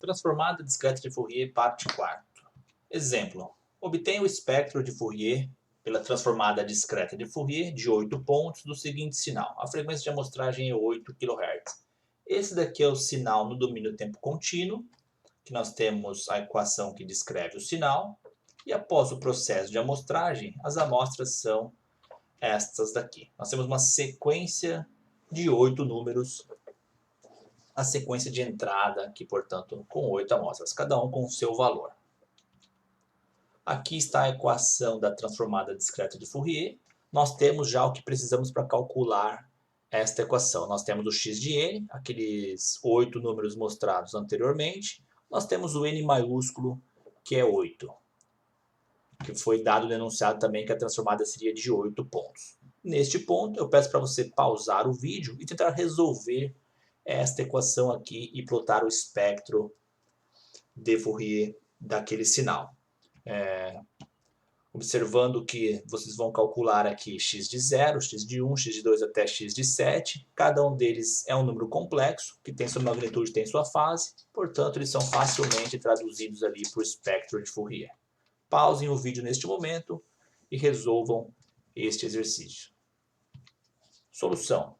Transformada discreta de Fourier, parte 4. Exemplo. Obtenha o espectro de Fourier pela transformada discreta de Fourier de 8 pontos do seguinte sinal. A frequência de amostragem é 8 kHz. Esse daqui é o sinal no domínio tempo contínuo, que nós temos a equação que descreve o sinal. E após o processo de amostragem, as amostras são estas daqui. Nós temos uma sequência de 8 números, a sequência de entrada aqui, portanto, com 8 amostras, cada um com o seu valor. Aqui está a equação da transformada discreta de Fourier. Nós temos já o que precisamos para calcular esta equação. Nós temos o x de n, aqueles 8 números mostrados anteriormente. Nós temos o n maiúsculo, que é 8, que foi dado no enunciado também que a transformada seria de 8 pontos. Neste ponto, eu peço para você pausar o vídeo e tentar resolver esta equação aqui e plotar o espectro de Fourier daquele sinal. Observando que vocês vão calcular aqui x de 0, x de 1, x de 2 até x de 7. Cada um deles é um número complexo, que tem sua magnitude, tem sua fase. Portanto, eles são facilmente traduzidos ali para o espectro de Fourier. Pausem o vídeo neste momento e resolvam este exercício. Solução.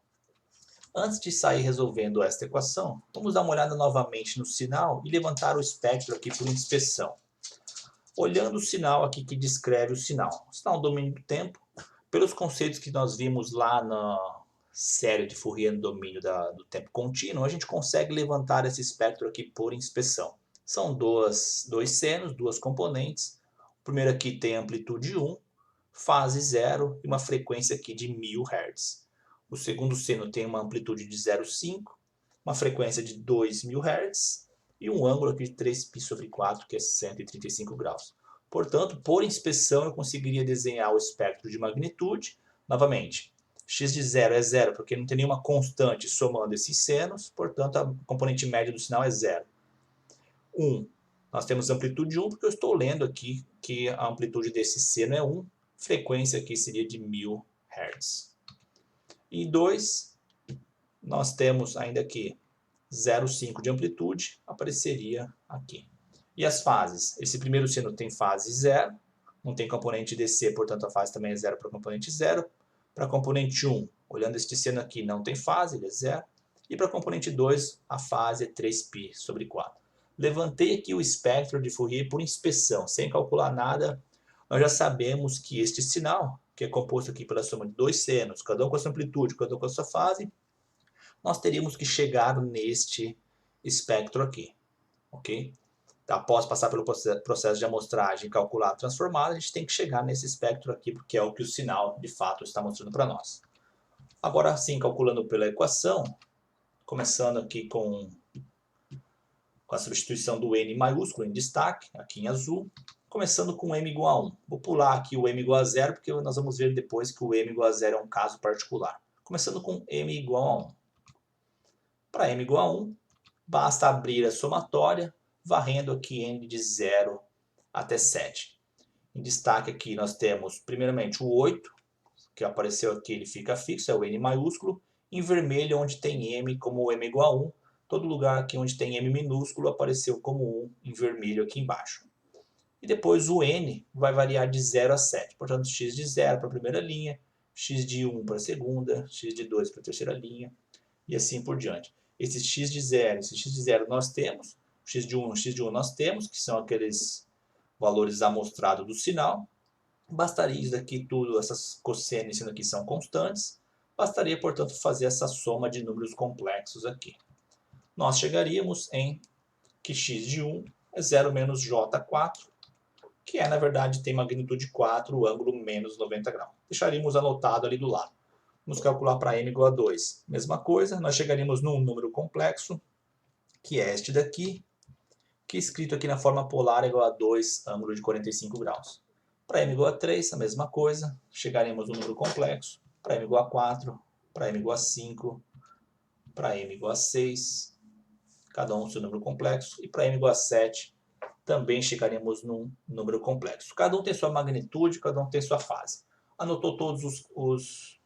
Antes de sair resolvendo esta equação, vamos dar uma olhada novamente no sinal e levantar o espectro aqui por inspeção. Olhando o sinal aqui que descreve o sinal no domínio do tempo, pelos conceitos que nós vimos lá na série de Fourier no domínio do tempo contínuo, a gente consegue levantar esse espectro aqui por inspeção. São dois senos, duas componentes. O primeiro aqui tem amplitude 1, fase 0 e uma frequência aqui de 1000 Hz. O segundo seno tem uma amplitude de 0,5, uma frequência de 2000 Hz e um ângulo aqui de 3π/4, que é 135 graus. Portanto, por inspeção, eu conseguiria desenhar o espectro de magnitude. Novamente, x de 0 é 0, porque não tem nenhuma constante somando esses senos, portanto, a componente média do sinal é 0. 1, nós temos amplitude 1, porque eu estou lendo aqui que a amplitude desse seno é 1, frequência aqui seria de 1000 Hz. E 2, nós temos ainda aqui 0,5 de amplitude, apareceria aqui. E as fases? Esse primeiro seno tem fase 0, não tem componente DC, portanto a fase também é 0 para a componente 0. Para a componente 1, olhando este seno aqui, não tem fase, ele é 0. E para a componente 2, a fase é 3π/4. Levantei aqui o espectro de Fourier por inspeção, sem calcular nada. Nós já sabemos que este sinal, que é composto aqui pela soma de dois senos, cada um com a sua amplitude, cada um com a sua fase, nós teríamos que chegar neste espectro aqui, ok? Após passar pelo processo de amostragem e calcular a transformada, a gente tem que chegar nesse espectro aqui, porque é o que o sinal, de fato, está mostrando para nós. Agora sim, calculando pela equação, começando aqui com a substituição do n maiúsculo em destaque, aqui em azul, começando com m igual a 1. Vou pular aqui o m igual a 0, porque nós vamos ver depois que o m igual a 0 é um caso particular. Começando com m igual a 1. Para m igual a 1, basta abrir a somatória, varrendo aqui n de 0 até 7. Em destaque aqui nós temos, primeiramente, o 8, que apareceu aqui, ele fica fixo, é o n maiúsculo. Em vermelho, onde tem m como m igual a 1. Todo lugar aqui onde tem m minúsculo apareceu como 1 em vermelho aqui embaixo. E depois o n vai variar de 0 a 7. Portanto, x de 0 para a primeira linha, x de 1 para a segunda, x de 2 para a terceira linha, e assim por diante. Esse x de 0, esse x de 0 nós temos, x de 1 nós temos, que são aqueles valores amostrados do sinal. Bastaria isso daqui tudo, essas cossenos aqui são constantes. Bastaria, portanto, fazer essa soma de números complexos aqui. Nós chegaríamos em que x de 1 é 0 menos j4, que na verdade tem magnitude 4, o ângulo menos 90 graus. Deixaríamos anotado ali do lado. Vamos calcular para m igual a 2. Mesma coisa, nós chegaríamos num número complexo, que é este daqui, que é escrito aqui na forma polar igual a 2, ângulo de 45 graus. Para m igual a 3, a mesma coisa, chegaremos no número complexo, para m igual a 4, para m igual a 5, para m igual a 6, cada um seu número complexo, e para m igual a 7, também chegaremos num número complexo. Cada um tem sua magnitude, cada um tem sua fase. Anotou todos os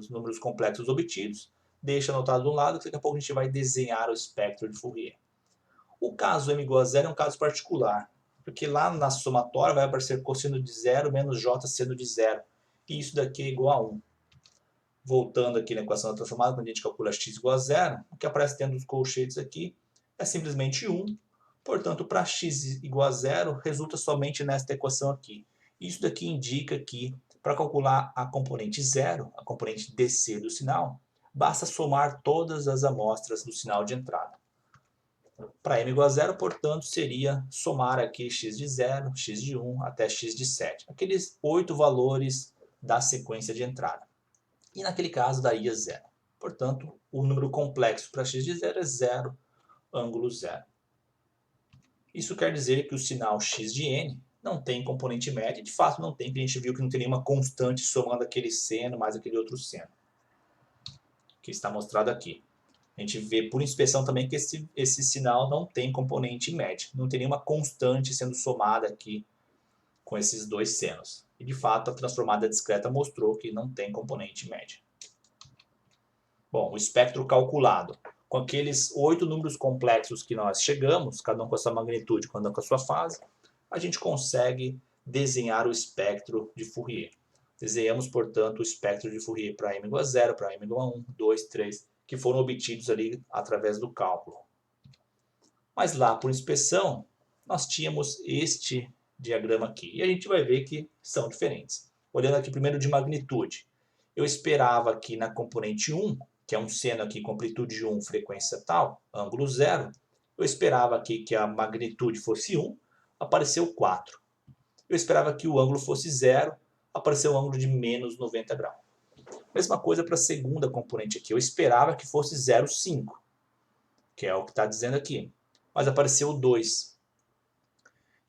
números complexos obtidos, deixa anotado de um lado, que daqui a pouco a gente vai desenhar o espectro de Fourier. O caso m igual a zero é um caso particular, porque lá na somatória vai aparecer cosseno de zero menos j seno de zero, e isso daqui é igual a 1. Voltando aqui na equação da transformada, quando a gente calcula x igual a zero, o que aparece dentro dos colchetes aqui é simplesmente 1. Portanto, para x igual a zero, resulta somente nesta equação aqui. Isso daqui indica que, para calcular a componente zero, a componente DC do sinal, basta somar todas as amostras do sinal de entrada. Para m igual a zero, portanto, seria somar aqui x de 0, x de 1 até x de 7. Aqueles 8 valores da sequência de entrada. E naquele caso daria 0. Portanto, o número complexo para x de 0 é 0, ângulo 0. Isso quer dizer que o sinal x de n não tem componente média. De fato não tem, porque a gente viu que não tem nenhuma constante somando aquele seno mais aquele outro seno, que está mostrado aqui. A gente vê por inspeção também que esse sinal não tem componente média. Não tem nenhuma constante sendo somada aqui com esses dois senos. E de fato a transformada discreta mostrou que não tem componente média. Bom, o espectro calculado. Com aqueles 8 números complexos que nós chegamos, cada um com a sua magnitude, cada um com a sua fase, a gente consegue desenhar o espectro de Fourier. Desenhamos, portanto, o espectro de Fourier para m igual a 0, para m igual a 1, 2, 3, que foram obtidos ali através do cálculo. Mas lá, por inspeção, nós tínhamos este diagrama aqui. E a gente vai ver que são diferentes. Olhando aqui primeiro de magnitude. Eu esperava aqui na componente 1, que é um seno aqui com amplitude 1, frequência tal, ângulo 0. Eu esperava aqui que a magnitude fosse 1, apareceu 4. Eu esperava que o ângulo fosse 0, apareceu um ângulo de menos 90 graus. Mesma coisa para a segunda componente aqui. Eu esperava que fosse 0,5, que é o que está dizendo aqui. Mas apareceu 2.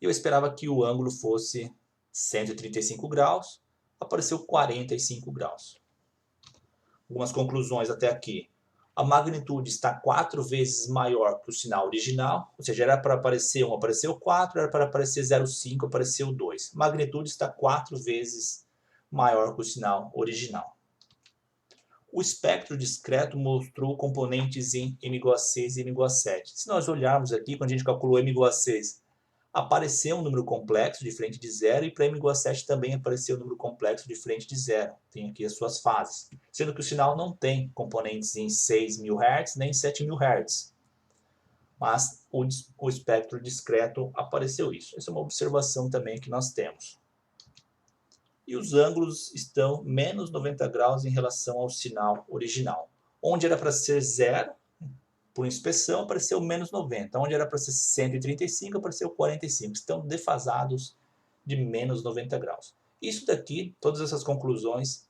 E eu esperava que o ângulo fosse 135 graus, apareceu 45 graus. Algumas conclusões até aqui. A magnitude está 4 vezes maior que o sinal original, ou seja, era para aparecer 1, apareceu 4, era para aparecer 0,5, apareceu 2. A magnitude está 4 vezes maior que o sinal original. O espectro discreto mostrou componentes em m igual a 6 e m igual a 7. Se nós olharmos aqui, quando a gente calculou m igual a 6, apareceu um número complexo diferente de 0, e para m igual a 7 também apareceu um número complexo diferente de 0. Tem aqui as suas fases. Sendo que o sinal não tem componentes em 6.000 Hz nem 7.000 Hz. Mas o espectro discreto apareceu isso. Essa é uma observação também que nós temos. E os ângulos estão menos 90 graus em relação ao sinal original. Onde era para ser 0, por inspeção, apareceu menos 90. Onde era para ser 135, apareceu 45. Estão defasados de menos 90 graus. Isso daqui, todas essas conclusões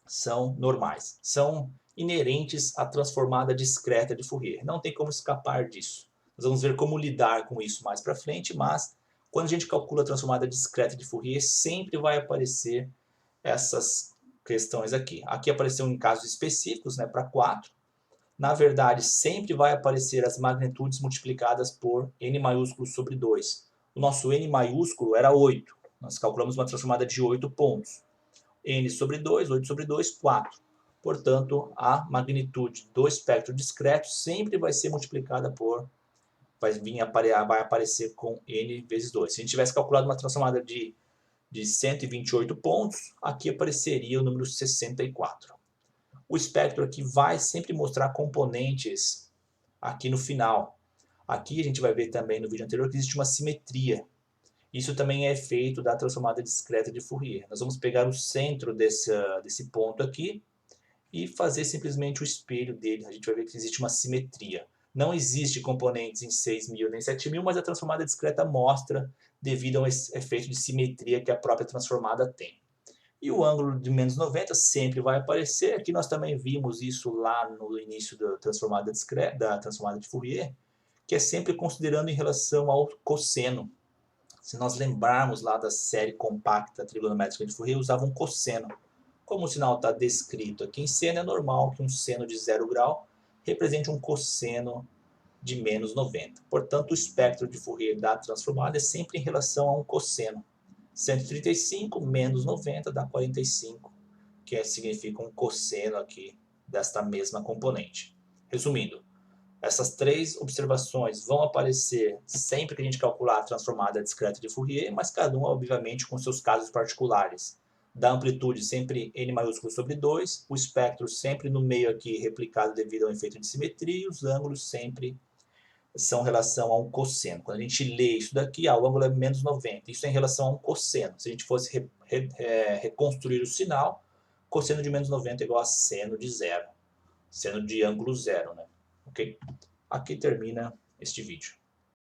são normais. São inerentes à transformada discreta de Fourier. Não tem como escapar disso. Nós vamos ver como lidar com isso mais para frente, mas quando a gente calcula a transformada discreta de Fourier, sempre vai aparecer essas questões aqui. Aqui apareceu em casos específicos, né, para 4. Na verdade, sempre vai aparecer as magnitudes multiplicadas por n maiúsculo sobre 2. O nosso n maiúsculo era 8. Nós calculamos uma transformada de 8 pontos. N sobre 2, 8 sobre 2, 4. Portanto, a magnitude do espectro discreto sempre vai ser multiplicada por... vai aparecer com n vezes 2. Se a gente tivesse calculado uma transformada de 128 pontos, aqui apareceria o número 64. O espectro aqui vai sempre mostrar componentes aqui no final. Aqui a gente vai ver também no vídeo anterior que existe uma simetria. Isso também é efeito da transformada discreta de Fourier. Nós vamos pegar o centro desse ponto aqui e fazer simplesmente o espelho dele. A gente vai ver que existe uma simetria. Não existe componentes em 6.000 nem 7.000, mas a transformada discreta mostra devido a um efeito de simetria que a própria transformada tem. E o ângulo de menos 90 sempre vai aparecer. Aqui nós também vimos isso lá no início da transformada discreta, da transformada de Fourier, que é sempre considerando em relação ao cosseno. Se nós lembrarmos lá da série compacta trigonométrica de Fourier, usava um cosseno. Como o sinal está descrito aqui em seno, é normal que um seno de 0 grau represente um cosseno de menos 90. Portanto, o espectro de Fourier da transformada é sempre em relação a um cosseno. 135 menos 90 dá 45, que significa um cosseno aqui desta mesma componente. Resumindo, Essas três observações vão aparecer sempre que a gente calcular a transformada discreta de Fourier, mas cada uma, obviamente, com seus casos particulares. Da amplitude sempre n maiúsculo sobre 2, o espectro sempre no meio aqui replicado devido ao efeito de simetria, e os ângulos sempre são em relação a um cosseno. Quando a gente lê isso daqui, o ângulo é menos 90, isso é em relação a um cosseno. Se a gente fosse reconstruir o sinal, cosseno de menos 90 é igual a seno de zero, seno de ângulo zero, né? Ok? Aqui termina este vídeo.